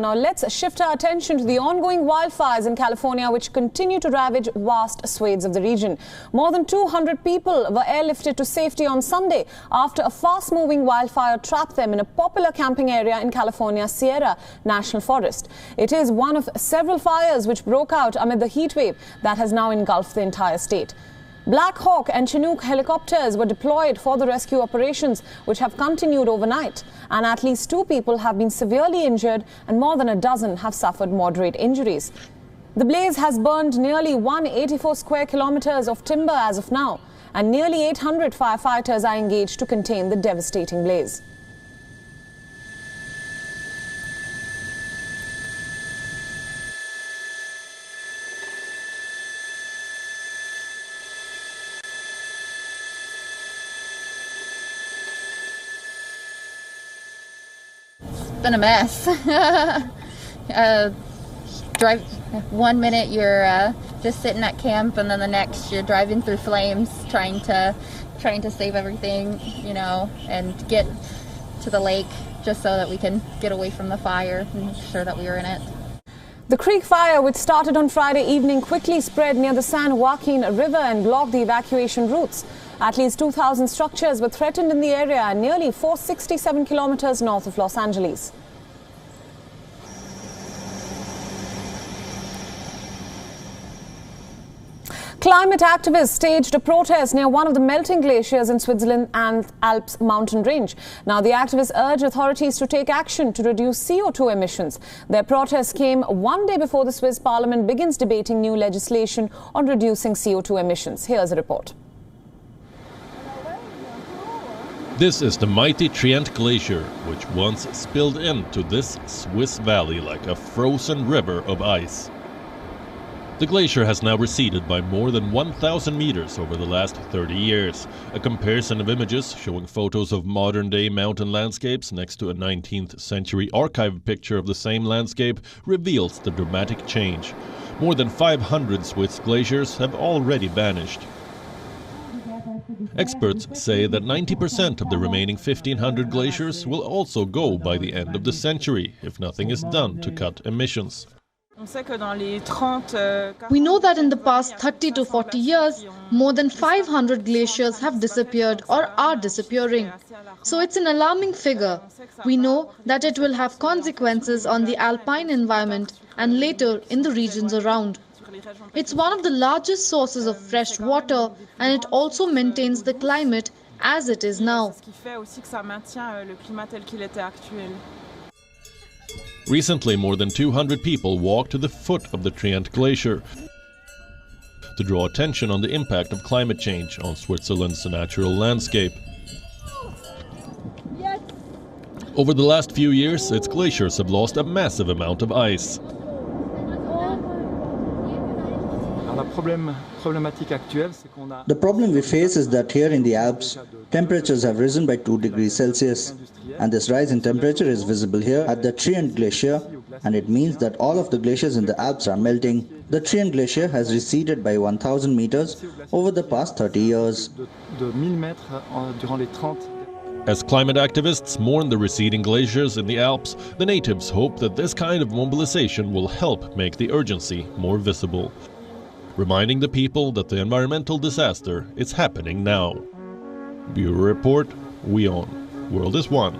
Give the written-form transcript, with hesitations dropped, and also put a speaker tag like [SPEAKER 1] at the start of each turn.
[SPEAKER 1] Now let's shift our attention to the ongoing wildfires in California, which continue to ravage vast swathes of the region. More than 200 people were airlifted to safety on Sunday after a fast-moving wildfire trapped them in a popular camping area in California's Sierra National Forest. It is one of several fires which broke out amid the heat wave that has now engulfed the entire state. Black Hawk and Chinook helicopters were deployed for the rescue operations, which have continued overnight. And at least 2 people have been severely injured and more than a dozen have suffered moderate injuries. The blaze has burned nearly 184 square kilometers of timber as of now, and nearly 800 firefighters are engaged to contain the devastating blaze.
[SPEAKER 2] Been a mess. Drive 1 minute you're just sitting at camp, and then the next you're driving through flames, trying to save everything, you know, and get to the lake just so that we can get away from the fire and make sure that we were in it.
[SPEAKER 1] The creek fire, which started on Friday evening, quickly spread near the San Joaquin River and blocked the evacuation routes. At least 2,000 structures were threatened in the area and nearly 467 kilometers north of Los Angeles. Climate activists staged a protest near one of the melting glaciers in Switzerland and Alps mountain range. Now, the activists urge authorities to take action to reduce CO2 emissions. Their protest came 1 day before the Swiss parliament begins debating new legislation on reducing CO2 emissions. Here's a report.
[SPEAKER 3] This is the mighty Trient Glacier, which once spilled into this Swiss valley like a frozen river of ice. The glacier has now receded by more than 1,000 meters over the last 30 years. A comparison of images showing photos of modern-day mountain landscapes next to a 19th century archive picture of the same landscape reveals the dramatic change. More than 500 Swiss glaciers have already vanished. Experts say that 90% of the remaining 1,500 glaciers will also go by the end of the century if nothing is done to cut emissions.
[SPEAKER 4] We know that in the past 30 to 40 years, more than 500 glaciers have disappeared or are disappearing. So it's an alarming figure. We know that it will have consequences on the alpine environment and later in the regions around. It's one of the largest sources of fresh water, and it also maintains the climate as it is now.
[SPEAKER 3] Recently, more than 200 people walked to the foot of the Trient Glacier to draw attention on the impact of climate change on Switzerland's natural landscape. Over the last few years, its glaciers have lost a massive amount of ice.
[SPEAKER 5] The problem we face is that here in the Alps, temperatures have risen by 2 degrees Celsius, and this rise in temperature is visible here at the Trient Glacier, and it means that all of the glaciers in the Alps are melting. The Trient Glacier has receded by 1,000 meters over the past 30 years.
[SPEAKER 3] As climate activists mourn the receding glaciers in the Alps, the natives hope that this kind of mobilization will help make the urgency more visible, reminding the people that the environmental disaster is happening now. Bureau Report, WION. World is One.